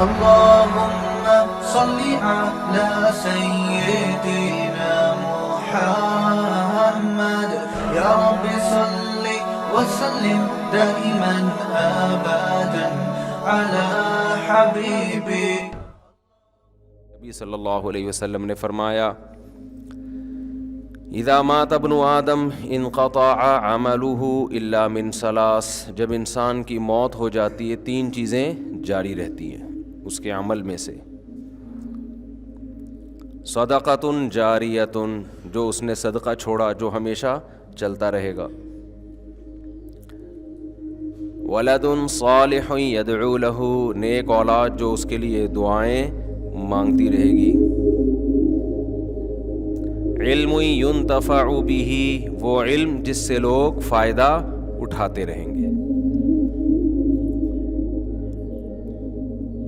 اللهم صل على سيدنا محمد يا رب صل وسلم دائما ابدا على حبيبي. نبی صلی اللہ علیہ وسلم نے فرمایا اذا مات ابن آدم انقطع عمله الا من ثلاث، جب انسان کی موت ہو جاتی ہے تین چیزیں جاری رہتی ہیں اس کے عمل میں سے. صدقۃ جاریۃ، جو اس نے صدقہ چھوڑا جو ہمیشہ چلتا رہے گا. ولد صالح یدعو له، نیک اولاد جو اس کے لیے دعائیں مانگتی رہے گی. علم ينتفع به، وہ علم جس سے لوگ فائدہ اٹھاتے رہیں گے.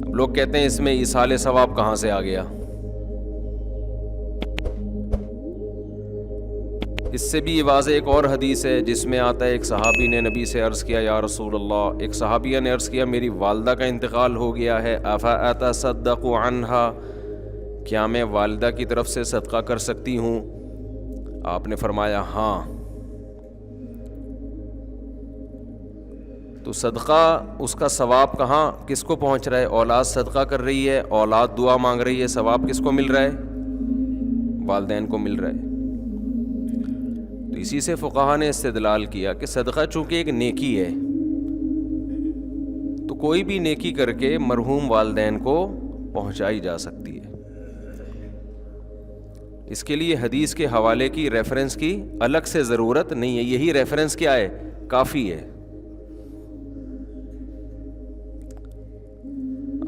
اب لوگ کہتے ہیں اس میں ایصال ثواب کہاں سے آ گیا؟ اس سے بھی واضح ایک اور حدیث ہے جس میں آتا ہے ایک صحابی نے نبی سے عرض کیا یا رسول اللہ، ایک صحابیہ نے عرض کیا میری والدہ کا انتقال ہو گیا ہے، افاتصدق عنہا، کیا میں والدہ کی طرف سے صدقہ کر سکتی ہوں؟ آپ نے فرمایا ہاں. تو صدقہ اس کا ثواب کہاں کس کو پہنچ رہا ہے؟ اولاد صدقہ کر رہی ہے، اولاد دعا مانگ رہی ہے، ثواب کس کو مل رہا ہے؟ والدین کو مل رہا ہے. تو اسی سے فقہا نے استدلال کیا کہ صدقہ چونکہ ایک نیکی ہے تو کوئی بھی نیکی کر کے مرحوم والدین کو پہنچائی جا سکتی ہے. اس کے لیے حدیث کے حوالے کی ریفرنس کی الگ سے ضرورت نہیں ہے، یہی ریفرنس کیا ہے؟ کافی ہے.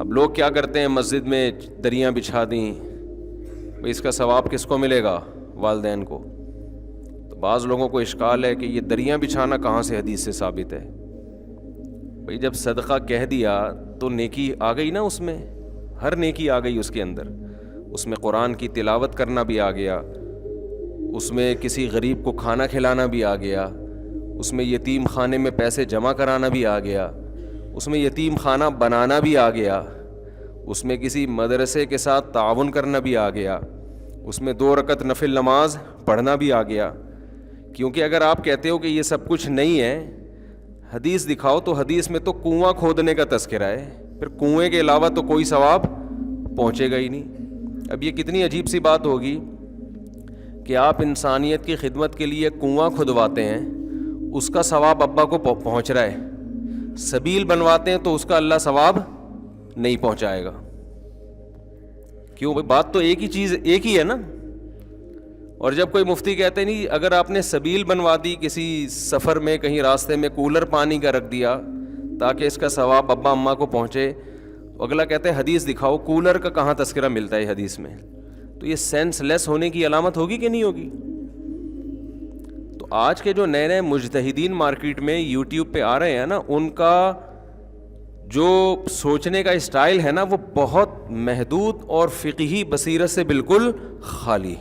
اب لوگ کیا کرتے ہیں مسجد میں دریاں بچھا دیں، بھئی اس کا ثواب کس کو ملے گا؟ والدین کو. تو بعض لوگوں کو اشکال ہے کہ یہ دریاں بچھانا کہاں سے حدیث سے ثابت ہے؟ بھئی جب صدقہ کہہ دیا تو نیکی آ گئی نا، اس میں ہر نیکی آ گئی اس کے اندر. اس میں قرآن کی تلاوت کرنا بھی آ گیا، اس میں کسی غریب کو کھانا کھلانا بھی آ گیا، اس میں یتیم خانے میں پیسے جمع کرانا بھی آ گیا، اس میں یتیم خانہ بنانا بھی آ گیا، اس میں کسی مدرسے کے ساتھ تعاون کرنا بھی آ گیا، اس میں 2 رکعت نفل نماز پڑھنا بھی آ گیا. کیونکہ اگر آپ کہتے ہو کہ یہ سب کچھ نہیں ہے، حدیث دکھاؤ تو حدیث میں تو کنواں کھودنے کا تذکرہ ہے، پھر کنویں کے علاوہ تو کوئی ثواب پہنچے گا ہی نہیں. اب یہ کتنی عجیب سی بات ہوگی کہ آپ انسانیت کی خدمت کے لیے کنواں کھدواتے ہیں، اس کا ثواب ابا کو پہنچ رہا ہے، سبیل بنواتے ہیں تو اس کا اللہ ثواب نہیں پہنچائے گا. کیوں؟ بات تو ایک ہی چیز ایک ہی ہے نا. اور جب کوئی مفتی کہتے نہیں اگر آپ نے سبیل بنوا دی کسی سفر میں کہیں راستے میں کولر پانی کا رکھ دیا تاکہ اس کا ثواب ابا اماں کو پہنچے، تو اگلا کہتے ہیں حدیث دکھاؤ، کولر کا کہاں تذکرہ ملتا ہے حدیث میں؟ تو یہ سینس لیس ہونے کی علامت ہوگی کہ نہیں ہوگی؟ تو آج کے جو نئے نئے مجتہدین مارکیٹ میں یوٹیوب پہ آ رہے ہیں نا، ان کا جو سوچنے کا اسٹائل ہے نا وہ بہت محدود اور فقہی بصیرت سے بالکل خالی.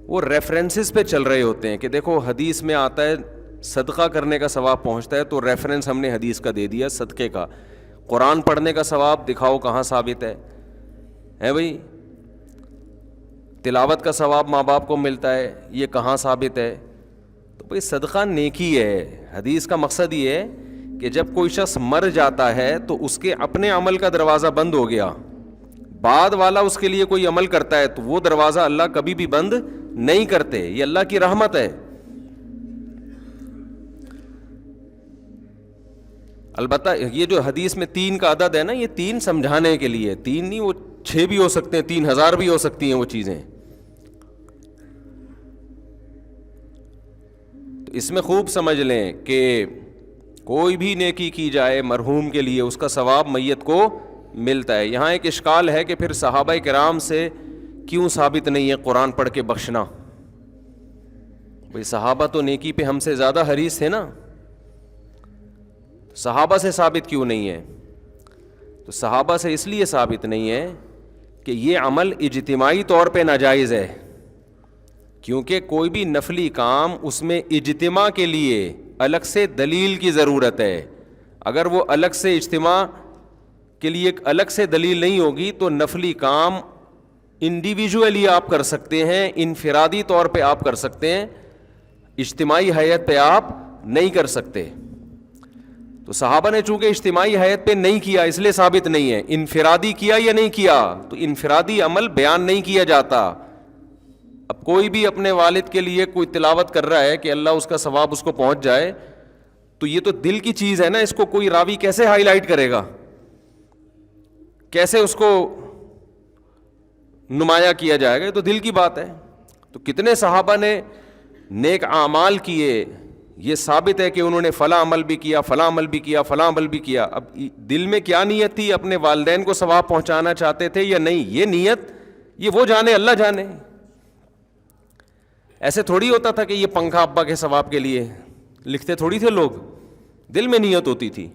وہ ریفرنسز پہ چل رہے ہوتے ہیں کہ دیکھو حدیث میں آتا ہے صدقہ کرنے کا ثواب پہنچتا ہے تو ریفرنس ہم نے حدیث کا دے دیا صدقے کا. قرآن پڑھنے کا ثواب دکھاؤ کہاں ثابت ہے بھائی؟ تلاوت کا ثواب ماں باپ کو ملتا ہے، یہ کہاں ثابت ہے؟ تو بھائی صدقہ نیکی ہے. حدیث کا مقصد یہ ہے کہ جب کوئی شخص مر جاتا ہے تو اس کے اپنے عمل کا دروازہ بند ہو گیا، بعد والا اس کے لیے کوئی عمل کرتا ہے تو وہ دروازہ اللہ کبھی بھی بند نہیں کرتے. یہ اللہ کی رحمت ہے. البتہ یہ جو حدیث میں 3 کا عدد ہے نا، یہ 3 سمجھانے کے لیے، 3 نہیں، وہ 6 بھی ہو سکتے ہیں، 3000 بھی ہو سکتی ہیں وہ چیزیں. تو اس میں خوب سمجھ لیں کہ کوئی بھی نیکی کی جائے مرحوم کے لیے اس کا ثواب میت کو ملتا ہے. یہاں ایک اشکال ہے کہ پھر صحابہ کرام سے کیوں ثابت نہیں ہے قرآن پڑھ کے بخشنا؟ بھئی صحابہ تو نیکی پہ ہم سے زیادہ حریص تھے نا، صحابہ سے ثابت کیوں نہیں ہے؟ تو صحابہ سے اس لیے ثابت نہیں ہے کہ یہ عمل اجتماعی طور پہ ناجائز ہے، کیونکہ کوئی بھی نفلی کام اس میں اجتماع کے لیے الگ سے دلیل کی ضرورت ہے. اگر وہ الگ سے اجتماع کے لیے ایک الگ سے دلیل نہیں ہوگی تو نفلی کام انڈیویجولی آپ کر سکتے ہیں, انفرادی طور پہ آپ کر سکتے ہیں, اجتماعی حیت پہ آپ نہیں کر سکتے. تو صحابہ نے چونکہ اجتماعی حیت پہ نہیں کیا اس لیے ثابت نہیں ہے. انفرادی کیا یا نہیں کیا, تو انفرادی عمل بیان نہیں کیا جاتا. اب کوئی بھی اپنے والد کے لیے کوئی تلاوت کر رہا ہے کہ اللہ اس کا ثواب اس کو پہنچ جائے, تو یہ تو دل کی چیز ہے نا, اس کو کوئی راوی کیسے ہائی لائٹ کرے گا, کیسے اس کو نمایاں کیا جائے گا, یہ تو دل کی بات ہے. تو کتنے صحابہ نے نیک اعمال کیے, یہ ثابت ہے کہ انہوں نے فلاں عمل بھی کیا, فلاں عمل بھی کیا, فلاں عمل بھی کیا. اب دل میں کیا نیت تھی, اپنے والدین کو ثواب پہنچانا چاہتے تھے یا نہیں, یہ نیت یہ وہ جانے, اللہ جانے. ایسے تھوڑی ہوتا تھا کہ یہ پنکھا ابا کے ثواب کے لیے لکھتے تھوڑی تھے لوگ, دل میں نیت ہوتی تھی.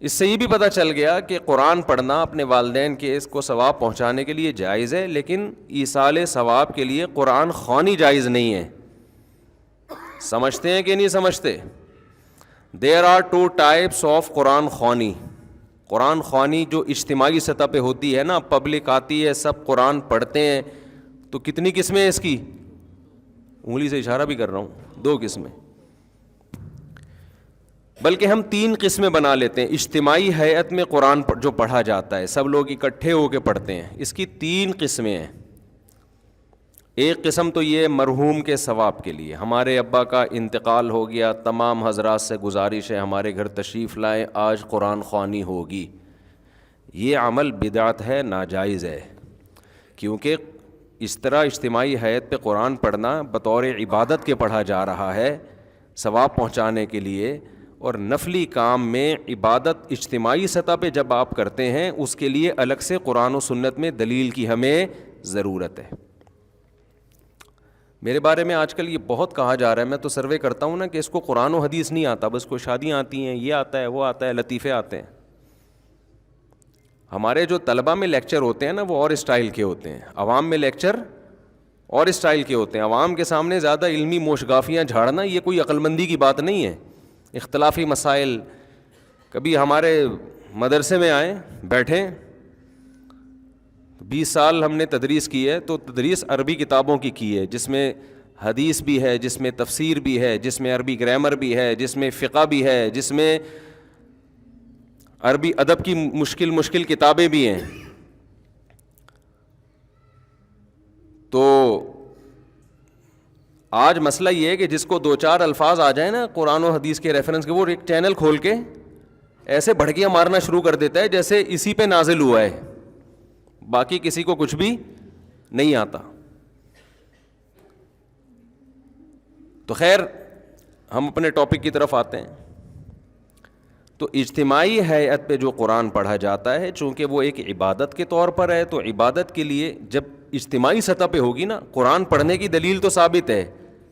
اس سے یہ بھی پتہ چل گیا کہ قرآن پڑھنا اپنے والدین کے اس کو ثواب پہنچانے کے لیے جائز ہے, لیکن ایصال ثواب کے لیے قرآن خوانی جائز نہیں ہے. سمجھتے ہیں کہ نہیں سمجھتے؟ دیر آر 2 types آف قرآن خوانی. قرآن خوانی جو اجتماعی سطح پہ ہوتی ہے نا, پبلک آتی ہے, سب قرآن پڑھتے ہیں, تو کتنی قسمیں ہیں اس کی؟ انگلی سے اشارہ بھی کر رہا ہوں, 2 قسمیں, بلکہ ہم 3 قسمیں بنا لیتے ہیں. اجتماعی ہیئت میں قرآن جو پڑھا جاتا ہے, سب لوگ اکٹھے ہو کے پڑھتے ہیں, اس کی 3 قسمیں ہیں. ایک قسم تو یہ مرحوم کے ثواب کے لیے, ہمارے ابا کا انتقال ہو گیا, تمام حضرات سے گزارش ہے ہمارے گھر تشریف لائیں, آج قرآن خوانی ہوگی. یہ عمل بدعت ہے, ناجائز ہے, کیونکہ اس طرح اجتماعی حیت پہ قرآن پڑھنا بطور عبادت کے پڑھا جا رہا ہے ثواب پہنچانے کے لیے, اور نفلی کام میں عبادت اجتماعی سطح پہ جب آپ کرتے ہیں اس کے لیے الگ سے قرآن و سنت میں دلیل کی ہمیں ضرورت ہے. میرے بارے میں آج کل یہ بہت کہا جا رہا ہے, میں تو سروے کرتا ہوں نا کہ اس کو قرآن و حدیث نہیں آتا, بس کو شادیاں آتی ہیں, یہ آتا ہے, وہ آتا ہے, لطیفے آتے ہیں. ہمارے جو طلبہ میں لیکچر ہوتے ہیں نا وہ اور اسٹائل کے ہوتے ہیں, عوام میں لیکچر اور اسٹائل کے ہوتے ہیں. عوام کے سامنے زیادہ علمی موشگافیاں جھاڑنا یہ کوئی عقل مندی کی بات نہیں ہے. اختلافی مسائل, کبھی ہمارے مدرسے میں آئیں بیٹھیں, 20 سال ہم نے تدریس کی ہے, تو تدریس عربی کتابوں کی ہے, جس میں حدیث بھی ہے, جس میں تفسیر بھی ہے, جس میں عربی گرامر بھی ہے, جس میں فقہ بھی ہے, جس میں عربی ادب کی مشکل کتابیں بھی ہیں. تو آج مسئلہ یہ ہے کہ جس کو 2-4 الفاظ آ جائیں نا قرآن و حدیث کے ریفرنس کے, وہ ایک چینل کھول کے ایسے بھڑکیاں مارنا شروع کر دیتا ہے جیسے اسی پہ نازل ہوا ہے, باقی کسی کو کچھ بھی نہیں آتا. تو خیر ہم اپنے ٹاپک کی طرف آتے ہیں. تو اجتماعی ہیئت پہ جو قرآن پڑھا جاتا ہے, چونکہ وہ ایک عبادت کے طور پر ہے, تو عبادت کے لیے جب اجتماعی سطح پہ ہوگی نا, قرآن پڑھنے کی دلیل تو ثابت ہے,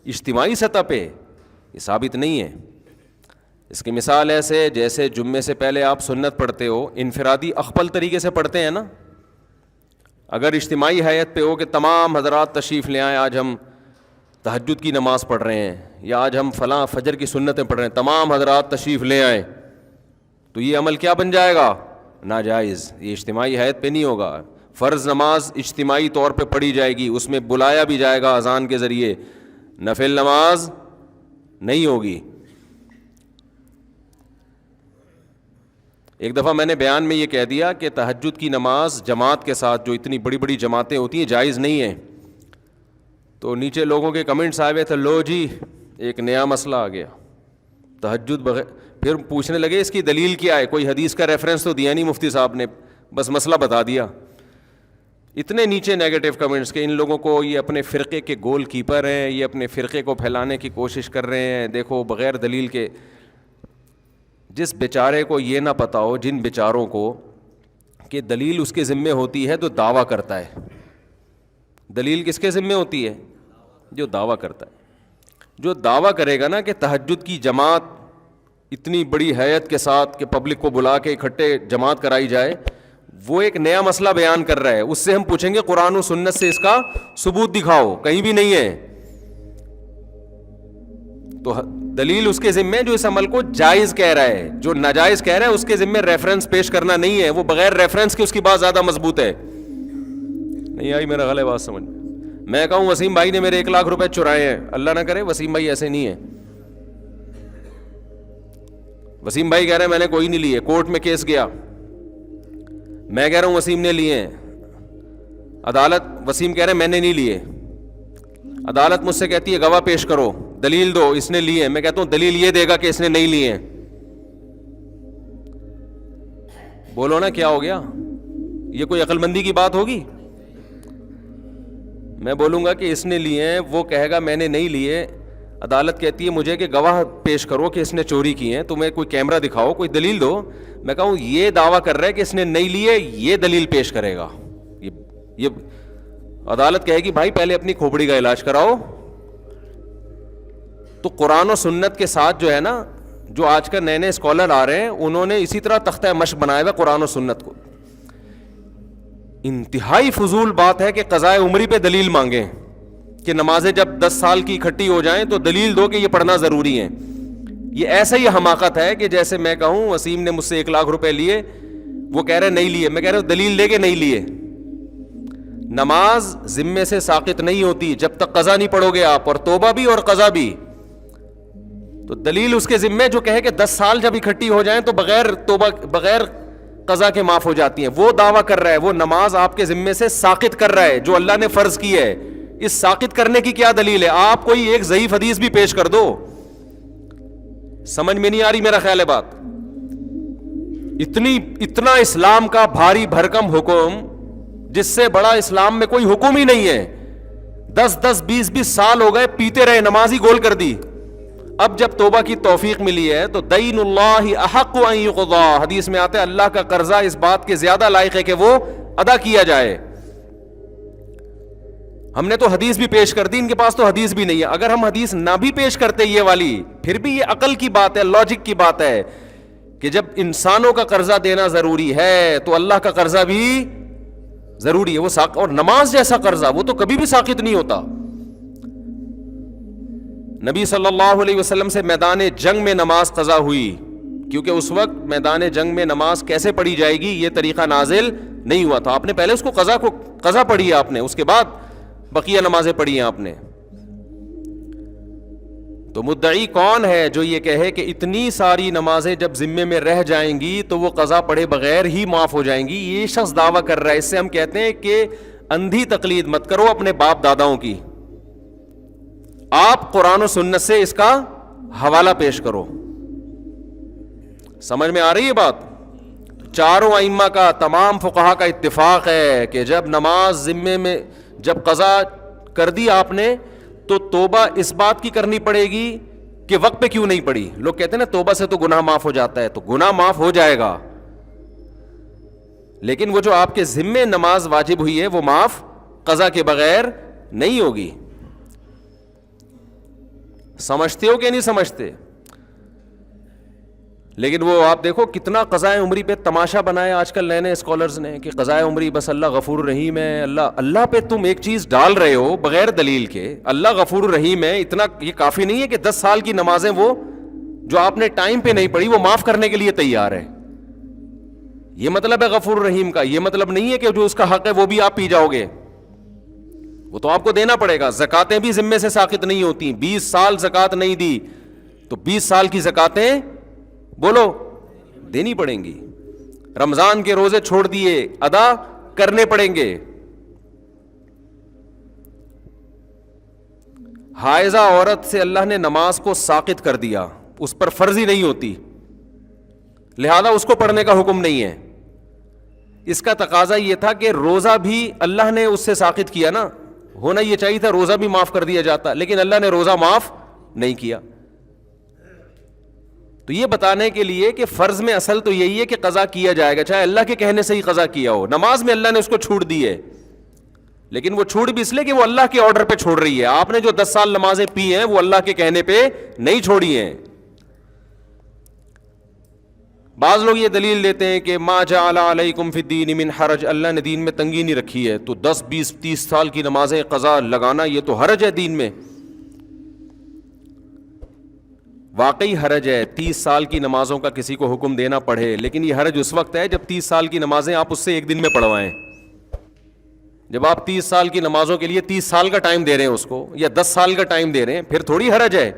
اجتماعی سطح پہ یہ ثابت نہیں ہے. اس کی مثال ایسے جیسے جمعے سے پہلے آپ سنت پڑھتے ہو, انفرادی اخبل طریقے سے پڑھتے ہیں نا. اگر اجتماعی ہیئت پہ ہو کہ تمام حضرات تشریف لے آئیں, آج ہم تہجد کی نماز پڑھ رہے ہیں, یا آج ہم فلاں فجر کی سنتیں پڑھ رہے ہیں, تمام حضرات تشریف لے آئیں, تو یہ عمل کیا بن جائے گا؟ ناجائز. یہ اجتماعی حیت پہ نہیں ہوگا. فرض نماز اجتماعی طور پہ پڑھی جائے گی, اس میں بلایا بھی جائے گا اذان کے ذریعے, نفل نماز نہیں ہوگی. ایک دفعہ میں نے بیان میں یہ کہہ دیا کہ تہجد کی نماز جماعت کے ساتھ, جو اتنی بڑی بڑی جماعتیں ہوتی ہیں, جائز نہیں ہے. تو نیچے لوگوں کے کمنٹس آئے ہوئے تھے, لو جی ایک نیا مسئلہ آ گیا, تہجد بغیر. پھر پوچھنے لگے اس کی دلیل کیا ہے, کوئی حدیث کا ریفرنس تو دیا نہیں مفتی صاحب نے, بس مسئلہ بتا دیا. اتنے نیچے نیگیٹو کمنٹس کہ ان لوگوں کو یہ اپنے فرقے کے گول کیپر ہیں, یہ اپنے فرقے کو پھیلانے کی کوشش کر رہے ہیں. دیکھو بغیر دلیل کے, جس بیچارے کو یہ نہ پتہ ہو, جن بیچاروں کو کہ دلیل اس کے ذمے ہوتی ہے تو دعویٰ کرتا ہے. دلیل کس کے ذمے ہوتی ہے؟ جو دعویٰ کرتا ہے. جو دعویٰ کرے گا نا کہ تہجد کی جماعت اتنی بڑی ہیئت کے ساتھ کہ پبلک کو بلا کے اکٹھے جماعت کرائی جائے, وہ ایک نیا مسئلہ بیان کر رہا ہے. اس سے ہم پوچھیں گے قرآن و سنت سے اس کا ثبوت دکھاؤ, کہیں بھی نہیں ہے. تو دلیل اس کے ذمے جو اس عمل کو جائز کہہ رہا ہے، جو ناجائز کہہ رہا ہے اس کے ذمے ریفرنس پیش کرنا نہیں ہے، وہ بغیر ریفرنس کے اس کی بات زیادہ مضبوط ہے. نہیں آئی میرا غلط بات سمجھ؟ میں کہوں وسیم بھائی نے میرے 1 لاکھ روپے چرائے ہیں، اللہ نہ کرے وسیم بھائی ایسے نہیں ہے. وسیم بھائی کہہ رہے ہیں میں نے کوئی نہیں لیے، کورٹ میں کیس گیا، میں کہہ رہا ہوں وسیم نے لیے ہیں، عدالت وسیم کہہ رہے ہیں میں نے نہیں لیے، عدالت مجھ سے کہتی ہے گواہ پیش کرو، دلیل دو اس نے لیے ہیں، میں کہتا ہوں دلیل یہ دے گا کہ اس نے نہیں لیے ہیں. بولو نا کیا ہو گیا؟ یہ کوئی عقل مندی کی بات ہوگی؟ میں بولوں گا کہ اس نے لیے ہیں، وہ کہے گا میں نے نہیں لیے، عدالت کہتی ہے مجھے کہ گواہ پیش کرو کہ اس نے چوری کی ہیں، تمہیں کوئی کیمرہ دکھاؤ، کوئی دلیل دو. میں کہوں یہ دعویٰ کر رہا ہے کہ اس نے نہیں لیے، یہ دلیل پیش کرے گا. یہ عدالت کہے گی بھائی پہلے اپنی کھوپڑی کا علاج کراؤ. تو قرآن و سنت کے ساتھ جو ہے نا، جو آج کل نئے نئے اسکالر آ رہے ہیں انہوں نے اسی طرح تختہ مشق بنایا ہوا قرآن و سنت کو. انتہائی فضول بات ہے کہ قضائے عمری پہ دلیل مانگیں کہ نمازیں جب 10 سال کی اکٹھی ہو جائیں تو دلیل دو کہ یہ پڑھنا ضروری ہے. یہ ایسا ہی حماقت ہے کہ جیسے میں کہوں وسیم نے مجھ سے 1 لاکھ روپے لیے، وہ کہہ رہے نہیں لیے، میں کہہ رہا ہوں دلیل دے کے نہیں لیے. نماز ذمے سے ساقط نہیں ہوتی جب تک قضا نہیں پڑھو گے آپ، اور توبہ بھی اور قضا بھی. تو دلیل اس کے ذمے جو کہے کہ 10 سال جب اکٹھی ہو جائیں تو بغیر توبہ بغیر قضا کے معاف ہو جاتی ہیں، وہ دعویٰ کر رہا ہے، وہ نماز آپ کے ذمے سے ساقط کر رہا ہے جو اللہ نے فرض کی ہے. اس ساقط کرنے کی کیا دلیل ہے؟ آپ کوئی ایک ضعیف حدیث بھی پیش کر دو. سمجھ میں نہیں آ رہی میرا خیال ہے بات؟ اتنا اسلام کا بھاری بھرکم حکم جس سے بڑا اسلام میں کوئی حکم ہی نہیں ہے. 10 20 سال ہو گئے پیتے رہے، نماز ہی گول کر دی. اب جب توبہ کی توفیق ملی ہے تو دین اللہ احق ان یقضی، حدیث میں آتا ہے اللہ کا قرضہ اس بات کے زیادہ لائق ہے کہ وہ ادا کیا جائے. ہم نے تو حدیث بھی پیش کر دی، ان کے پاس تو حدیث بھی نہیں ہے. اگر ہم حدیث نہ بھی پیش کرتے یہ والی، پھر بھی یہ عقل کی بات ہے، لاجک کی بات ہے کہ جب انسانوں کا قرضہ دینا ضروری ہے تو اللہ کا قرضہ بھی ضروری ہے. وہ اور نماز جیسا قرضہ وہ تو کبھی بھی ساقط نہیں ہوتا. نبی صلی اللہ علیہ وسلم سے میدان جنگ میں نماز قضا ہوئی، کیونکہ اس وقت میدان جنگ میں نماز کیسے پڑھی جائے گی یہ طریقہ نازل نہیں ہوا تھا. آپ نے پہلے اس کو قضا پڑھی ہے آپ نے، اس کے بعد بقیہ نمازیں پڑھی ہیں آپ نے. تو مدعی کون ہے جو یہ کہے کہ اتنی ساری نمازیں جب ذمے میں رہ جائیں گی تو وہ قضا پڑھے بغیر ہی معاف ہو جائیں گی؟ یہ شخص دعویٰ کر رہا ہے. اس سے ہم کہتے ہیں کہ اندھی تقلید مت کرو اپنے باپ داداؤں کی، آپ قرآن و سنت سے اس کا حوالہ پیش کرو. سمجھ میں آ رہی ہے بات؟ چاروں ائمہ کا، تمام فقہا کا اتفاق ہے کہ جب نماز ذمے میں جب قضا کر دی آپ نے تو توبہ اس بات کی کرنی پڑے گی کہ وقت پہ کیوں نہیں پڑی. لوگ کہتے ہیں نا توبہ سے تو گناہ معاف ہو جاتا ہے، تو گناہ معاف ہو جائے گا، لیکن وہ جو آپ کے ذمے نماز واجب ہوئی ہے وہ معاف قضا کے بغیر نہیں ہوگی. سمجھتے ہو کہ نہیں سمجھتے؟ لیکن وہ آپ دیکھو کتنا قضائے عمری پہ تماشا بنایا آج کل نئے نئے اسکالرز نے کہ قضائے عمری بس اللہ غفور الرحیم ہے. اللہ پہ تم ایک چیز ڈال رہے ہو بغیر دلیل کے، اللہ غفور الرحیم ہے، اتنا یہ کافی نہیں ہے کہ 10 سال کی نمازیں وہ جو آپ نے ٹائم پہ نہیں پڑھی وہ معاف کرنے کے لیے تیار ہے. یہ مطلب ہے غفور الرحیم کا. یہ مطلب نہیں ہے کہ جو اس کا حق ہے وہ بھی آپ پی جاؤ گے، وہ تو آپ کو دینا پڑے گا. زکاتیں بھی ذمے سے ساقط نہیں ہوتی. 20 سال زکات نہیں دی تو 20 سال کی زکاتیں بولو دینی پڑیں گی. رمضان کے روزے چھوڑ دیے ادا کرنے پڑیں گے. حائضہ عورت سے اللہ نے نماز کو ساقط کر دیا، اس پر فرض ہی نہیں ہوتی، لہذا اس کو پڑھنے کا حکم نہیں ہے. اس کا تقاضا یہ تھا کہ روزہ بھی اللہ نے اس سے ساقط کیا نا، ہونا یہ چاہیے تھا روزہ بھی معاف کر دیا جاتا، لیکن اللہ نے روزہ معاف نہیں کیا. تو یہ بتانے کے لیے کہ فرض میں اصل تو یہی ہے کہ قضا کیا جائے گا، چاہے اللہ کے کہنے سے ہی قضا کیا ہو. نماز میں اللہ نے اس کو چھوٹ دی ہے، لیکن وہ چھوٹ بھی اس لیے کہ وہ اللہ کے آرڈر پہ چھوڑ رہی ہے. آپ نے جو 10 سال نمازیں پی ہیں وہ اللہ کے کہنے پہ نہیں چھوڑی ہیں. بعض لوگ یہ دلیل دیتے ہیں کہ ما جعل علیکم فی الدین من حرج، اللہ نے دین میں تنگی نہیں رکھی ہے، تو 10 20 30 سال کی نمازیں قضا لگانا یہ تو حرج ہے دین میں. واقعی حرج ہے 30 سال کی نمازوں کا کسی کو حکم دینا پڑے، لیکن یہ حرج اس وقت ہے جب 30 سال کی نمازیں آپ اس سے ایک دن میں پڑھوائیں. جب آپ 30 سال کی نمازوں کے لیے 30 سال کا ٹائم دے رہے ہیں اس کو، یا 10 سال کا ٹائم دے رہے ہیں، پھر تھوڑی حرج ہے.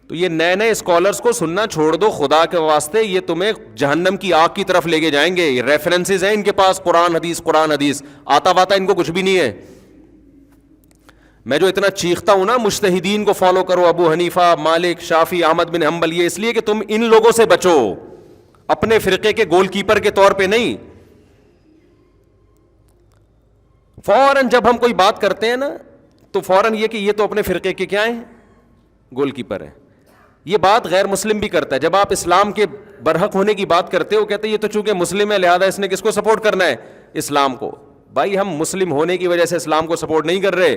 تو یہ نئے نئے اسکالرس کو سننا چھوڑ دو خدا کے واسطے، یہ تمہیں جہنم کی آگ کی طرف لے کے جائیں گے. یہ ریفرنسز ہیں ان کے پاس، قرآن حدیث آتا واتا ان کو کچھ بھی نہیں ہے. میں جو اتنا چیختا ہوں نا مجتہدین کو فالو کرو، ابو حنیفہ، مالک، شافعی، احمد بن حنبل، یہ اس لیے کہ تم ان لوگوں سے بچو، اپنے فرقے کے گول کیپر کے طور پہ نہیں. فوراً جب ہم کوئی بات کرتے ہیں نا تو فوراً یہ کہ یہ تو اپنے فرقے کے کیا ہیں، گول کیپر ہیں. یہ بات غیر مسلم بھی کرتا ہے. جب آپ اسلام کے برحق ہونے کی بات کرتے ہو، کہتے ہیں یہ تو چونکہ مسلم ہے لہذا اس نے کس کو سپورٹ کرنا ہے، اسلام کو. بھائی ہم مسلم ہونے کی وجہ سے اسلام کو سپورٹ نہیں کر رہے،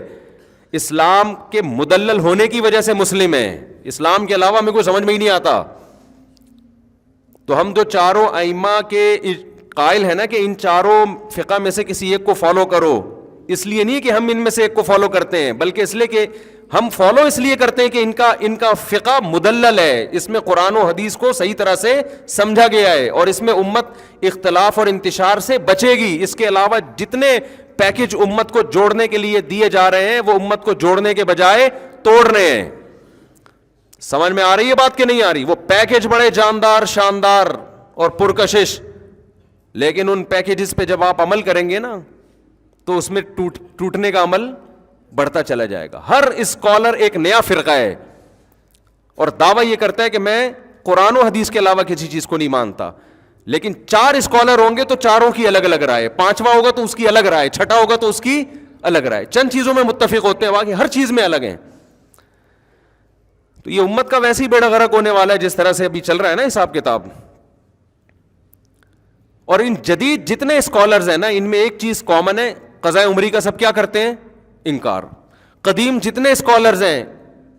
اسلام کے مدلل ہونے کی وجہ سے مسلم ہیں. اسلام کے علاوہ ہمیں کوئی سمجھ میں ہی نہیں آتا. تو ہم تو چاروں ائمہ کے قائل ہیں نا کہ ان چاروں فقہ میں سے کسی ایک کو فالو کرو. اس لیے نہیں کہ ہم ان میں سے ایک کو فالو کرتے ہیں، بلکہ اس لیے کہ ہم فالو اس لیے کرتے ہیں کہ ان کا فقہ مدلل ہے، اس میں قرآن و حدیث کو صحیح طرح سے سمجھا گیا ہے، اور اس میں امت اختلاف اور انتشار سے بچے گی. اس کے علاوہ جتنے پیکج امت کو جوڑنے کے لیے دیے جا رہے ہیں وہ امت کو جوڑنے کے بجائے توڑ رہے ہیں. سمجھ میں آ رہی ہے بات کہ نہیں آ رہی؟ وہ پیکج بڑے جاندار، شاندار اور پرکشش، لیکن ان پیکجز پہ جب آپ عمل کریں گے نا تو اس میں ٹوٹنے کا عمل بڑھتا چلا جائے گا. ہر اسکالر ایک نیا فرقہ ہے اور دعویٰ یہ کرتا ہے کہ میں قرآن و حدیث کے علاوہ کسی چیز کو نہیں مانتا. لیکن 4 اسکالر ہوں گے تو چاروں کی الگ الگ رائے، 5واں ہوگا تو اس کی الگ رائے، 6واں ہوگا تو اس کی الگ رائے. چند چیزوں میں متفق ہوتے ہیں، باقی ہر چیز میں الگ ہیں. تو یہ امت کا ویسے ہی بیڑا غرق ہونے والا ہے جس طرح سے ابھی چل رہا ہے نا حساب کتاب. اور ان جدید جتنے اسکالرز ہیں نا ان میں ایک چیز کامن ہے، قضاء عمری کا سب کیا کرتے ہیں؟ انکار. قدیم جتنے اسکالرز ہیں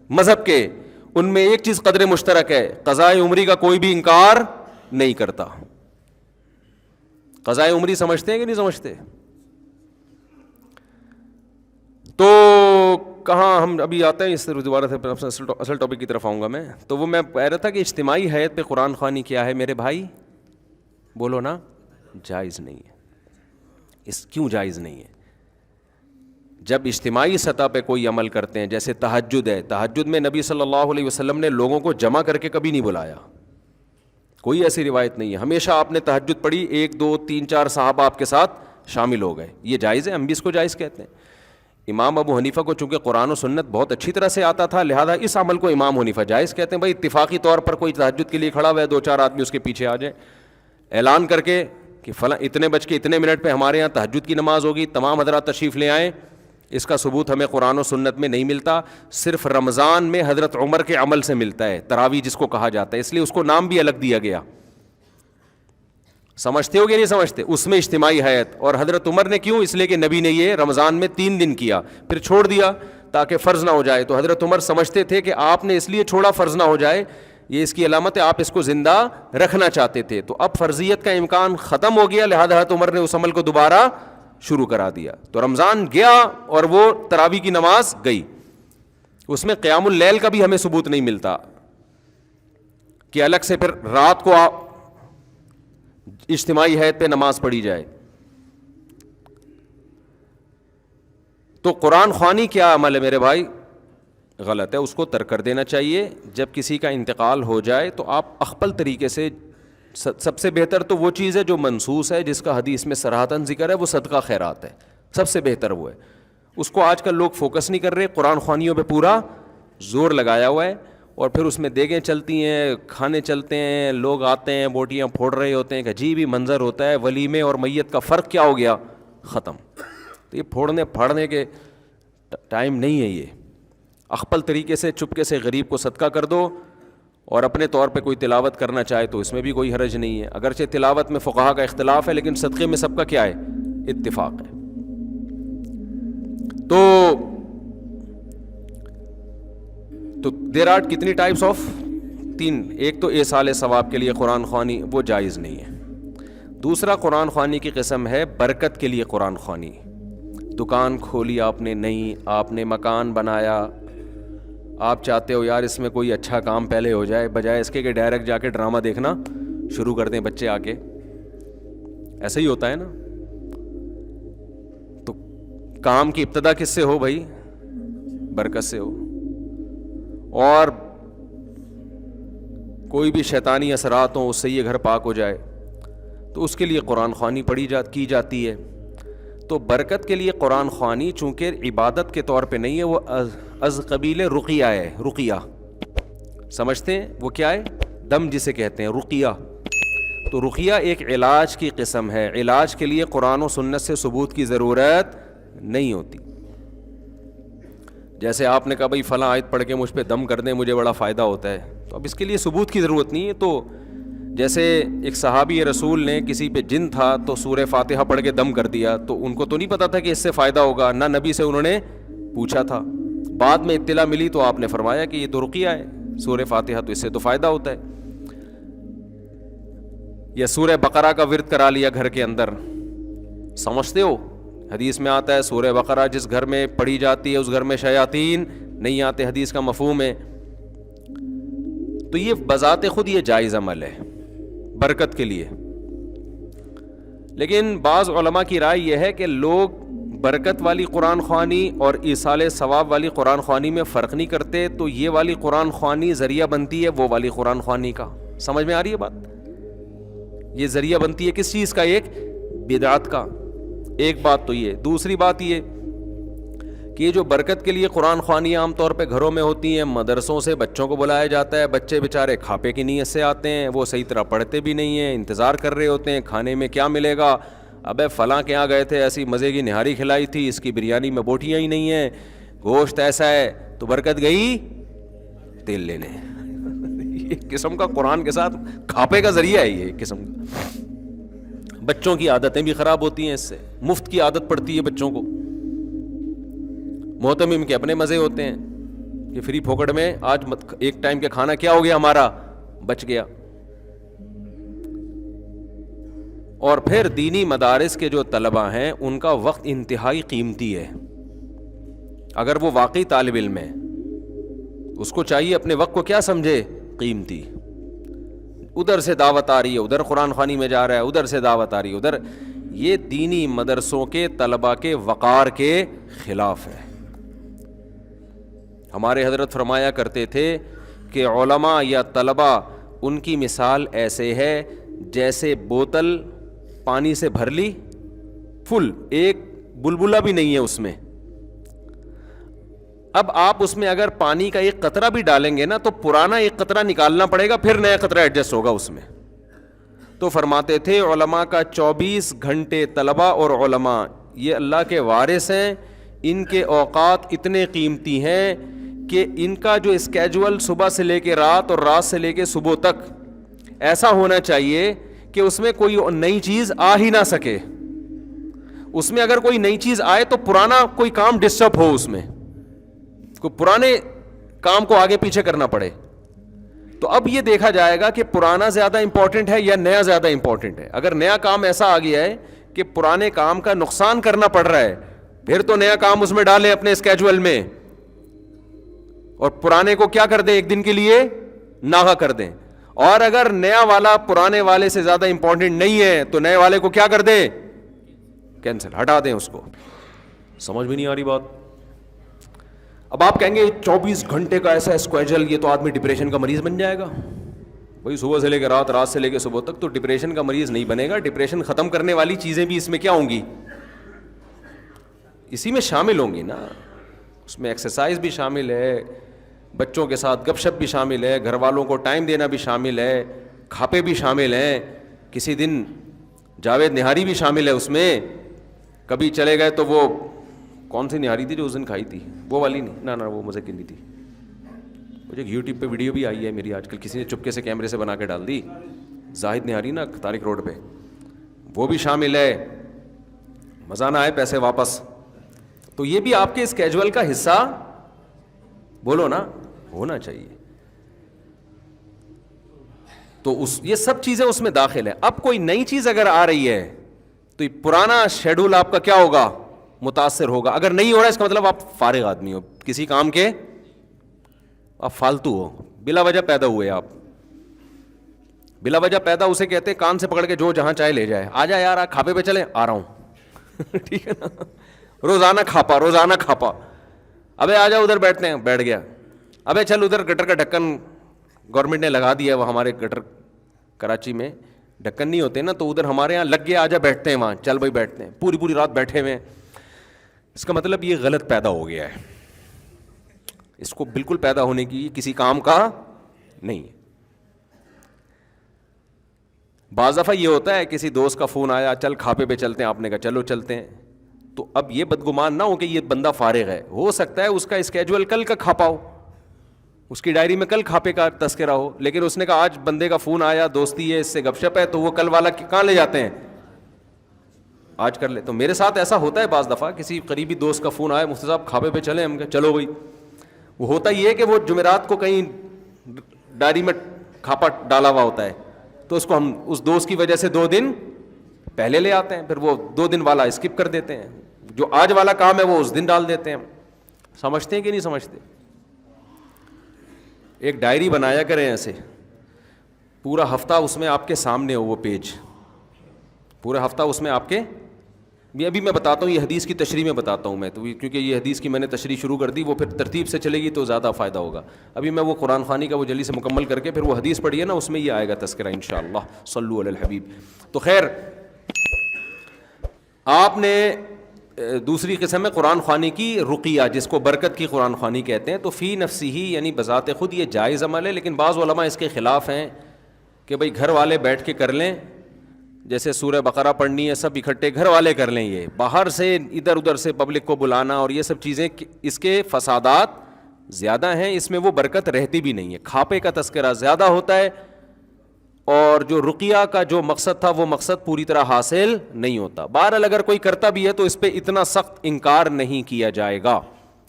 مذہب کے ان میں ایک چیز قدر مشترک ہے، قضاء عمری کا کوئی بھی انکار نہیں کرتا. قضاء عمری سمجھتے ہیں کہ نہیں سمجھتے؟ تو کہاں ہم ابھی آتے ہیں اس دوبارہ سے اصل ٹاپک کی طرف آؤں گا میں. تو وہ میں کہہ رہا تھا کہ اجتماعی حیت پہ قرآن خوانی کیا ہے میرے بھائی؟ بولو نا. جائز نہیں ہے. اس کیوں جائز نہیں ہے؟ جب اجتماعی سطح پہ کوئی عمل کرتے ہیں، جیسے تہجد ہے، تہجد میں نبی صلی اللہ علیہ وسلم نے لوگوں کو جمع کر کے کبھی نہیں بلایا، کوئی ایسی روایت نہیں ہے. ہمیشہ آپ نے تہجد پڑھی، 1 2 3 4 صحابہ آپ کے ساتھ شامل ہو گئے. یہ جائز ہے، ہم بھی اس کو جائز کہتے ہیں. امام ابو حنیفہ کو چونکہ قرآن و سنت بہت اچھی طرح سے آتا تھا لہذا اس عمل کو امام حنیفہ جائز کہتے ہیں. بھائی اتفاقی طور پر کوئی تہجد کے لیے کھڑا ہوا ہے، 2 4 آدمی اس کے پیچھے آ جائیں، اعلان کر کے کہ فلاں اتنے بج کے اتنے منٹ پہ ہمارے یہاں تہجد کی نماز ہوگی، تمام حضرات تشریف لے آئیں. اس کا ثبوت ہمیں قرآن و سنت میں نہیں ملتا، صرف رمضان میں حضرت عمر کے عمل سے ملتا ہے، تراویح جس کو کہا جاتا ہے، اس لیے اس کو نام بھی الگ دیا گیا. سمجھتے ہو کہ نہیں سمجھتے؟ اس میں اجتماعی حیت. اور حضرت عمر نے کیوں؟ اس لیے کہ نبی نے یہ رمضان میں 3 دن کیا پھر چھوڑ دیا تاکہ فرض نہ ہو جائے. تو حضرت عمر سمجھتے تھے کہ آپ نے اس لیے چھوڑا فرض نہ ہو جائے، یہ اس کی علامت ہے آپ اس کو زندہ رکھنا چاہتے تھے. تو اب فرضیت کا امکان ختم ہو گیا لہذا حضرت عمر نے اس عمل کو دوبارہ شروع کرا دیا. تو رمضان گیا اور وہ تراویح کی نماز گئی. اس میں قیام اللیل کا بھی ہمیں ثبوت نہیں ملتا کہ الگ سے پھر رات کو اجتماعی حیت پہ نماز پڑھی جائے. تو قرآن خوانی کیا عمل ہے میرے بھائی؟ غلط ہے، اس کو ترک کر دینا چاہیے. جب کسی کا انتقال ہو جائے تو آپ اخپل طریقے سے، سب سے بہتر تو وہ چیز ہے جو منصوص ہے، جس کا حدیث میں صراحتاً ذکر ہے، وہ صدقہ خیرات ہے. سب سے بہتر وہ ہے. اس کو آج کل لوگ فوکس نہیں کر رہے، قرآن خوانیوں پہ پورا زور لگایا ہوا ہے. اور پھر اس میں دیگیں چلتی ہیں، کھانے چلتے ہیں، لوگ آتے ہیں بوٹیاں پھوڑ رہے ہوتے ہیں، کہ عجیب ہی منظر ہوتا ہے. ولیمے اور میت کا فرق کیا ہو گیا؟ ختم. تو یہ پھوڑنے پھاڑنے کے ٹائم نہیں ہے. یہ اخپل طریقے سے چپکے سے غریب کو صدقہ کر دو، اور اپنے طور پہ کوئی تلاوت کرنا چاہے تو اس میں بھی کوئی حرج نہیں ہے. اگرچہ تلاوت میں فقہا کا اختلاف ہے لیکن صدقے میں سب کا کیا ہے؟ اتفاق ہے. تو دیر آر کتنی ٹائپس آف 3. ایک تو ایصال ثواب کے لیے قرآن خوانی، وہ جائز نہیں ہے. دوسرا قرآن خوانی کی قسم ہے برکت کے لیے قرآن خوانی. دکان کھولی آپ نے نہیں، آپ نے مکان بنایا آپ چاہتے ہو یار اس میں کوئی اچھا کام پہلے ہو جائے, بجائے اس کے کہ ڈائریکٹ جا کے ڈرامہ دیکھنا شروع کر دیں بچے آ کے. ایسا ہی ہوتا ہے نا. تو کام کی ابتدا کس سے ہو بھائی؟ برکت سے ہو. اور کوئی بھی شیطانی اثرات ہوں اس سے یہ گھر پاک ہو جائے, تو اس کے لیے قرآن خوانی کی جاتی ہے. تو برکت کے لیے قرآن خوانی چونکہ عبادت کے طور پہ نہیں ہے, وہ از قبیل رقیہ ہے. رقیہ سمجھتے ہیں وہ کیا ہے؟ دم جسے کہتے ہیں رقیہ. تو رقیہ ایک علاج کی قسم ہے. علاج کے لیے قرآن و سنت سے ثبوت کی ضرورت نہیں ہوتی. جیسے آپ نے کہا بھائی فلاں آیت پڑھ کے مجھ پہ دم کر دیں مجھے بڑا فائدہ ہوتا ہے, تو اب اس کے لیے ثبوت کی ضرورت نہیں ہے. تو جیسے ایک صحابی رسول نے کسی پہ جن تھا تو سورہ فاتحہ پڑھ کے دم کر دیا, تو ان کو تو نہیں پتا تھا کہ اس سے فائدہ ہوگا, نہ نبی سے انہوں نے پوچھا تھا. بعد میں اطلاع ملی تو آپ نے فرمایا کہ یہ تو رقیہ ہے, سورہ فاتحہ تو اس سے تو فائدہ ہوتا ہے. یا سورہ بقرہ کا ورد کرا لیا گھر کے اندر, سمجھتے ہو حدیث میں آتا ہے سورہ بقرہ جس گھر میں پڑھی جاتی ہے اس گھر میں شیاطین نہیں آتے, حدیث کا مفہوم ہے. تو یہ بذات خود یہ جائز عمل ہے برکت کے لیے. لیکن بعض علماء کی رائے یہ ہے کہ لوگ برکت والی قرآن خوانی اور ایصال ثواب والی قرآن خوانی میں فرق نہیں کرتے, تو یہ والی قرآن خوانی ذریعہ بنتی ہے وہ والی قرآن خوانی کا. سمجھ میں آ رہی ہے بات؟ یہ ذریعہ بنتی ہے کس چیز کا؟ ایک بدعت کا. ایک بات تو یہ. دوسری بات یہ کہ یہ جو برکت کے لیے قرآن خوانی عام طور پہ گھروں میں ہوتی ہیں, مدرسوں سے بچوں کو بلایا جاتا ہے, بچے بیچارے کھاپے کی نیت سے آتے ہیں, وہ صحیح طرح پڑھتے بھی نہیں ہیں, انتظار کر رہے ہوتے ہیں کھانے میں کیا ملے گا. ابے فلاں کے یہاں گئے تھے ایسی مزے کی نہاری کھلائی تھی, اس کی بریانی میں بوٹیاں ہی نہیں ہیں, گوشت ایسا ہے, تو برکت گئی تیل لینے. ایک قسم کا قرآن کے ساتھ کھاپے کا ذریعہ ہے یہ ایک قسم کا. بچوں کی عادتیں بھی خراب ہوتی ہیں اس سے, مفت کی عادت پڑتی ہے بچوں کو. محتمم کے اپنے مزے ہوتے ہیں کہ فری پھوکٹ میں آج ایک ٹائم کا کھانا کیا ہو گیا ہمارا, بچ گیا. اور پھر دینی مدارس کے جو طلبہ ہیں ان کا وقت انتہائی قیمتی ہے. اگر وہ واقعی طالب علم ہے اس کو چاہیے اپنے وقت کو کیا سمجھے؟ قیمتی. ادھر سے دعوت آ رہی ہے ادھر قرآن خوانی میں جا رہا ہے, ادھر سے دعوت آ رہی ہے ادھر. یہ دینی مدرسوں کے طلبہ کے وقار کے خلاف ہے. ہمارے حضرت فرمایا کرتے تھے کہ علماء یا طلبہ ان کی مثال ایسے ہے جیسے بوتل پانی سے بھر لی فل, ایک بلبلہ بھی نہیں ہے اس میں. اب آپ اس میں اگر پانی کا ایک قطرہ بھی ڈالیں گے نا تو پرانا ایک قطرہ نکالنا پڑے گا, پھر نیا قطرہ ایڈجسٹ ہوگا اس میں. تو فرماتے تھے علماء کا 24 گھنٹے طلبہ اور علماء یہ اللہ کے وارث ہیں, ان کے اوقات اتنے قیمتی ہیں کہ ان کا جو اسکیجول صبح سے لے کے رات اور رات سے لے کے صبح تک ایسا ہونا چاہیے کہ اس میں کوئی نئی چیز آ ہی نہ سکے. اس میں اگر کوئی نئی چیز آئے تو پرانا کوئی کام ڈسٹرب ہو, اس میں کوئی پرانے کام کو آگے پیچھے کرنا پڑے. تو اب یہ دیکھا جائے گا کہ پرانا زیادہ امپورٹنٹ ہے یا نیا زیادہ امپورٹنٹ ہے. اگر نیا کام ایسا آ گیا ہے کہ پرانے کام کا نقصان کرنا پڑ رہا ہے, پھر تو نیا کام اس میں ڈالیں اپنے اسکیجول میں, اور پرانے کو کیا کر دیں ایک دن کے لیے ناغا کر دیں. اور اگر نیا والا پرانے والے سے زیادہ امپورٹنٹ نہیں ہے تو نئے والے کو کیا کر دیں؟ کینسل, ہٹا دیں اس کو. سمجھ میں نہیں آ رہی بات؟ اب آپ کہیں گے 24 گھنٹے کا ایسا اسکیجول, یہ تو آدمی ڈپریشن کا مریض بن جائے گا. وہی صبح سے لے کے رات, رات سے لے کے صبح تک, تو ڈپریشن کا مریض نہیں بنے گا. ڈپریشن ختم کرنے والی چیزیں بھی اس میں کیا ہوں گی؟ اسی میں شامل ہوں گی نا. اس میں ایکسرسائز بھی شامل ہے, بچوں کے ساتھ گپ شپ بھی شامل ہے, گھر والوں کو ٹائم دینا بھی شامل ہے, کھاپے بھی شامل ہیں, کسی دن جاوید نہاری بھی شامل ہے اس میں. کبھی چلے گئے تو وہ کون سی نہاری تھی جو اس دن کھائی تھی, وہ والی نہیں, نہ وہ مزے کی نہیں تھی. مجھے یوٹیوب پہ ویڈیو بھی آئی ہے میری آج کل, کسی نے چپکے سے کیمرے سے بنا کے ڈال دی, زاہد نہاری نا طارق روڈ پہ, وہ بھی شامل ہے. مزہ نہ آئے پیسے واپس. تو یہ بھی آپ کے اسکیجول کا حصہ بولو نا ہونا چاہیے. تو یہ سب چیزیں اس میں داخل ہے. اب کوئی نئی چیز اگر آ رہی ہے تو یہ پرانا شیڈول آپ کا کیا ہوگا؟ متاثر ہوگا. اگر نہیں ہو رہا ہے اس کا مطلب آپ فارغ آدمی ہو, کسی کام کے آپ فالتو ہو, بلا وجہ پیدا ہوئے آپ. بلا وجہ پیدا اسے کہتے ہیں کان سے پکڑ کے جو جہاں چاہے لے جائے, آ جا یار کھاپے پہ چلے, آ رہا ہوں. ٹھیک ہے نا, روزانہ کھاپا, روزانہ کھاپا. ابے آ جا ادھر بیٹھتے ہیں, بیٹھ گیا. ابے چل ادھر گٹر کا ڈھکن گورنمنٹ نے لگا دیا, وہ ہمارے گٹر کراچی میں ڈھکن نہیں ہوتے نا, تو ادھر ہمارے یہاں لگ گیا, آ جا بیٹھتے ہیں وہاں, چل بھائی بیٹھتے ہیں, پوری پوری رات بیٹھے ہوئے ہیں. اس کا مطلب یہ غلط پیدا ہو گیا ہے, اس کو بالکل پیدا ہونے کی کسی کام کا نہیں ہے. بعض دفعہ یہ ہوتا ہے کسی دوست کا فون آیا, چل کھاپے پہ چلتے ہیں, آپ نے کہا چلو چلتے ہیں, تو اب یہ بدگمان نہ ہو کہ یہ بندہ فارغ ہے, ہو سکتا ہے اس کا اسکیجول کل کا کھاپا ہو, اس کی ڈائری میں کل کھاپے کا تذکرہ ہو, لیکن اس نے کہا آج بندے کا فون آیا, دوستی ہے, اس سے گپ شپ ہے, تو وہ کل والا کہاں لے جاتے ہیں, آج کر لے. تو میرے ساتھ ایسا ہوتا ہے بعض دفعہ, کسی قریبی دوست کا فون آیا, مفتی صاحب کھاپے پہ چلیں, ہم کہا چلو بھائی. وہ ہوتا یہ ہے کہ وہ جمعرات کو کہیں ڈائری میں کھاپا ڈالا ہوا ہوتا ہے, تو اس کو ہم اس دوست کی وجہ سے 2 دن پہلے لے آتے ہیں, پھر وہ 2 دن والا اسکپ کر دیتے ہیں, جو آج والا کام ہے وہ اس دن ڈال دیتے ہیں. سمجھتے ہیں کہ نہیں سمجھتے؟ ایک ڈائری بنایا کریں ایسے, پورا ہفتہ اس میں آپ کے سامنے ہو وہ پیج, پورا ہفتہ اس میں آپ کے. ابھی میں بتاتا ہوں, یہ حدیث کی تشریح میں بتاتا ہوں میں, تو کیونکہ یہ حدیث کی میں نے تشریح شروع کر دی, وہ پھر ترتیب سے چلے گی تو زیادہ فائدہ ہوگا. ابھی میں وہ قرآن خوانی کا وہ جلدی سے مکمل کر کے پھر وہ حدیث پڑھی ہے نا, اس میں یہ آئے گا تذکرہ انشاءاللہ. صلو علی الحبیب. تو خیر, آپ نے دوسری قسم ہے قرآن خوانی کی رقیہ, جس کو برکت کی قرآن خوانی کہتے ہیں. تو فی نفسی ہی یعنی بذات خود یہ جائز عمل ہے, لیکن بعض علماء اس کے خلاف ہیں کہ بھائی گھر والے بیٹھ کے کر لیں, جیسے سورہ بقرہ پڑھنی ہے, سب اکٹھے گھر والے کر لیں. یہ باہر سے ادھر ادھر سے پبلک کو بلانا اور یہ سب چیزیں, اس کے فسادات زیادہ ہیں, اس میں وہ برکت رہتی بھی نہیں ہے. کھاپے کا تذکرہ زیادہ ہوتا ہے, اور جو رقیہ کا جو مقصد تھا وہ مقصد پوری طرح حاصل نہیں ہوتا. بہرحال اگر کوئی کرتا بھی ہے تو اس پہ اتنا سخت انکار نہیں کیا جائے گا.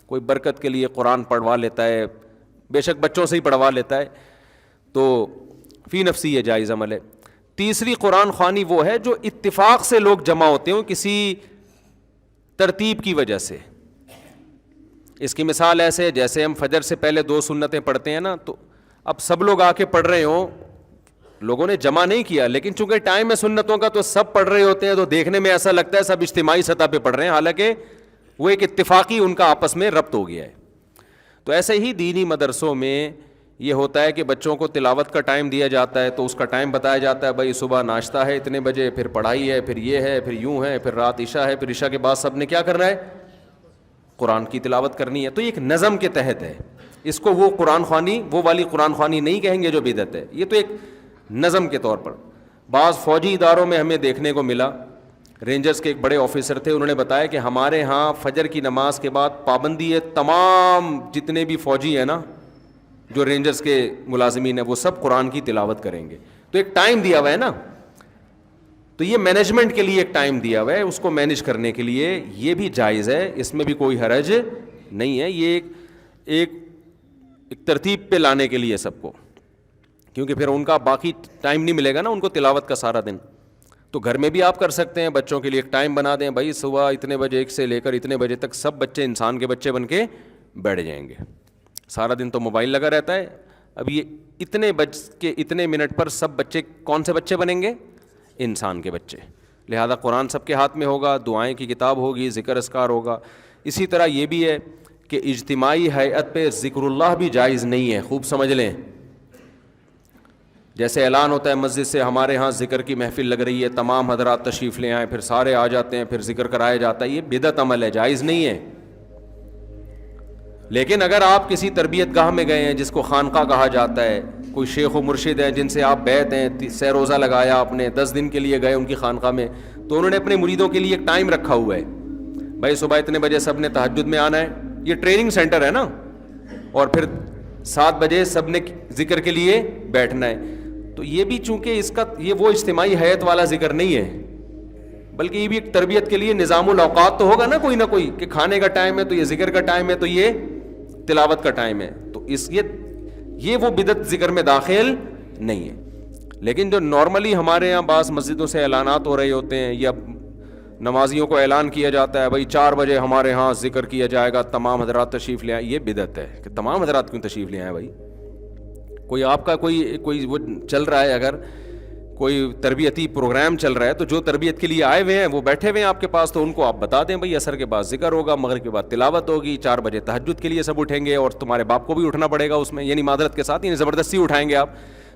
کوئی برکت کے لیے قرآن پڑھوا لیتا ہے, بے شک بچوں سے ہی پڑھوا لیتا ہے, تو فی نفسی یہ جائز عمل ہے. تیسری قرآن خوانی وہ ہے جو اتفاق سے لوگ جمع ہوتے ہوں کسی ترتیب کی وجہ سے. اس کی مثال ایسے, جیسے ہم فجر سے پہلے 2 سنتیں پڑھتے ہیں نا, تو اب سب لوگ آ کے پڑھ رہے ہوں, لوگوں نے جمع نہیں کیا, لیکن چونکہ ٹائم ہے سنتوں کا تو سب پڑھ رہے ہوتے ہیں, تو دیکھنے میں ایسا لگتا ہے سب اجتماعی سطح پہ پڑھ رہے ہیں, حالانکہ وہ ایک اتفاقی ان کا آپس میں ربط ہو گیا ہے. تو ایسے ہی دینی مدرسوں میں یہ ہوتا ہے کہ بچوں کو تلاوت کا ٹائم دیا جاتا ہے, تو اس کا ٹائم بتایا جاتا ہے, بھائی صبح ناشتہ ہے اتنے بجے, پھر پڑھائی ہے, پھر یہ ہے, پھر یوں ہے, پھر رات عشاء ہے, پھر عشاء کے بعد سب نے کیا کرنا ہے, قرآن کی تلاوت کرنی ہے. تو یہ ایک نظم کے تحت ہے, اس کو وہ قرآن خوانی, وہ والی قرآن خوانی نہیں کہیں گے جو بدعت ہے, یہ تو ایک نظم کے طور پر. بعض فوجی اداروں میں ہمیں دیکھنے کو ملا, رینجرز کے ایک بڑے آفیسر تھے, انہوں نے بتایا کہ ہمارے ہاں فجر کی نماز کے بعد پابندی ہے, تمام جتنے بھی فوجی ہیں نا, جو رینجرز کے ملازمین ہیں, وہ سب قرآن کی تلاوت کریں گے. تو ایک ٹائم دیا ہوا ہے نا, تو یہ مینجمنٹ کے لیے ایک ٹائم دیا ہوا ہے, اس کو مینیج کرنے کے لیے یہ بھی جائز ہے, اس میں بھی کوئی حرج نہیں ہے. یہ ایک ترتیب پہ لانے کے لیے سب کو, کیونکہ پھر ان کا باقی ٹائم نہیں ملے گا نا ان کو تلاوت کا سارا دن. تو گھر میں بھی آپ کر سکتے ہیں, بچوں کے لیے ایک ٹائم بنا دیں, بھائی صبح اتنے بجے سے لے کر اتنے بجے تک سب بچے انسان کے بچے بن کے بیٹھ جائیں گے. سارا دن تو موبائل لگا رہتا ہے, اب یہ اتنے بج کے اتنے منٹ پر سب بچے کون سے بچے بنیں گے, انسان کے بچے. لہذا قرآن سب کے ہاتھ میں ہوگا, دعائیں کی کتاب ہوگی, ذکر اذکار ہوگا. اسی طرح یہ بھی ہے کہ اجتماعی ہیئت پہ ذکر اللہ بھی جائز نہیں ہے, خوب سمجھ لیں. جیسے اعلان ہوتا ہے مسجد سے, ہمارے ہاں ذکر کی محفل لگ رہی ہے, تمام حضرات تشریف لے آئیں, پھر سارے آ جاتے ہیں, پھر ذکر کرایا جاتا ہے, یہ بدعت عمل ہے, جائز نہیں ہے. لیکن اگر آپ کسی تربیت گاہ میں گئے ہیں جس کو خانقاہ کہا جاتا ہے, کوئی شیخ و مرشد ہیں جن سے آپ بیعت ہیں, سہ روزہ لگایا آپ نے, 10 دن کے لیے گئے ان کی خانقاہ میں, تو انہوں نے اپنے مریدوں کے لیے ایک ٹائم رکھا ہوا ہے, بھائی صبح اتنے بجے سب نے تہجد میں آنا ہے, یہ ٹریننگ سینٹر ہے نا, اور پھر 7 بجے سب نے ذکر کے لیے بیٹھنا ہے. تو یہ بھی چونکہ اس کا یہ وہ اجتماعی حیت والا ذکر نہیں ہے, بلکہ یہ بھی ایک تربیت کے لیے نظام الاوقات تو ہوگا نا کوئی نہ کوئی, کہ کھانے کا ٹائم ہے تو یہ ذکر کا ٹائم ہے, تو یہ تلاوت کا ٹائم ہے. تو اس یہ وہ بدعت ذکر میں داخل نہیں ہے. لیکن جو نارملی ہمارے یہاں بعض مسجدوں سے اعلانات ہو رہے ہوتے ہیں, یا نمازیوں کو اعلان کیا جاتا ہے بھائی 4 بجے ہمارے ہاں ذکر کیا جائے گا, تمام حضرات تشریف لے آئیں. یہ بدعت ہے کہ تمام حضرات کیوں تشریف لے آئیں بھائی. کوئی آپ کا کوئی وہ چل رہا ہے, اگر کوئی تربیتی پروگرام چل رہا ہے تو جو تربیت کے لیے آئے ہوئے ہیں وہ بیٹھے ہوئے ہیں آپ کے پاس, تو ان کو آپ بتا دیں بھائی عصر کے بعد ذکر ہوگا, مغرب کے بعد تلاوت ہوگی, 4 بجے تہجد کے لیے سب اٹھیں گے, اور تمہارے باپ کو بھی اٹھنا پڑے گا اس میں, یعنی معذرت کے ساتھ, یعنی زبردستی اٹھائیں گے آپ.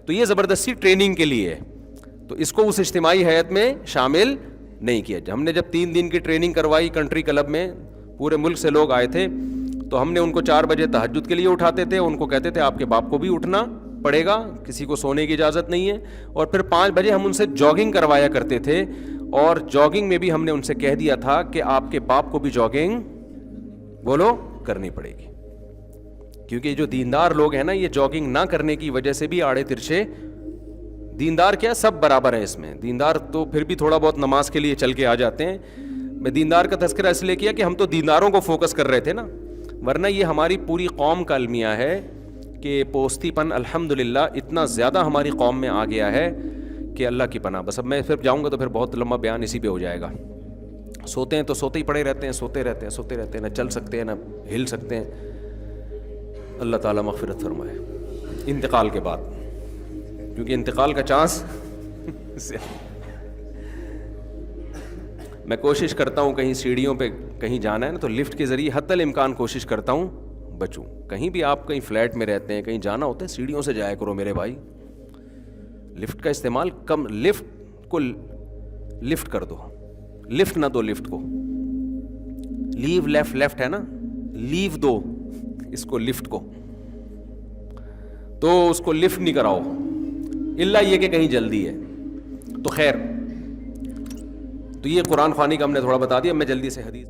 تو یہ زبردستی ٹریننگ کے لیے ہے, تو اس کو اس اجتماعی ہیئت میں شامل نہیں کیا. ہم نے جب 3 دن کی ٹریننگ کروائی کنٹری کلب میں, پورے ملک سے لوگ آئے تھے, تو ہم نے ان کو 4 بجے تہجد کے لیے اٹھاتے تھے, ان کو کہتے تھے آپ کے باپ کو بھی اٹھنا پڑے گا, کسی کو سونے کی اجازت نہیں ہے. اور پھر 5 بجے ہم ان سے جاگنگ کروایا کرتے تھے, اور جاگنگ میں بھی ہم نے ان سے کہہ دیا تھا کہ آپ کے باپ کو بھی جاگنگ بولو کرنی پڑے گی, کیونکہ جو دیندار لوگ ہیں نا, یہ جاگنگ نہ کرنے کی وجہ سے بھی آڑے ترچھے, دیندار کیا سب برابر ہیں اس میں, دیندار تو پھر بھی تھوڑا بہت نماز کے لیے چل کے آ جاتے ہیں. میں دیندار کا تذکرہ اس لیے کیا کہ ہم تو دینداروں کو فوکس کر رہے تھے نا, ورنہ یہ ہماری پوری قوم کا المیہ ہے کہ پوستی پن الحمدللہ اتنا زیادہ ہماری قوم میں آ گیا ہے کہ اللہ کی پناہ. بس اب میں پھر جاؤں گا تو پھر بہت لمبا بیان اسی پہ ہو جائے گا. سوتے ہیں تو سوتے ہی پڑے رہتے ہیں, سوتے رہتے ہیں, نہ چل سکتے ہیں نہ ہل سکتے ہیں. اللہ تعالیٰ مغفرت فرمائے انتقال کے بعد, کیونکہ انتقال کا چانس میں کوشش کرتا ہوں کہیں سیڑھیوں پہ کہیں جانا ہے نا, تو لفٹ کے ذریعے حتی الامکان کوشش کرتا ہوں بچوں. کہیں بھی آپ کہیں فلیٹ میں رہتے ہیں, کہیں جانا ہوتا ہے, سیڑھیوں سے جایا کرو میرے بھائی. لفٹ کا استعمال کم, لفٹ کو لفٹ کر دو, لفٹ نہ دو لفٹ کو. لیو لیفٹ ہے نا, لیو دو اس کو لفٹ کو, تو اس کو لفٹ نہیں کراؤ الا یہ کہ کہیں جلدی ہے. تو خیر, تو یہ قرآن خوانی کا ہم نے تھوڑا بتا دیا. میں جلدی سے حدیث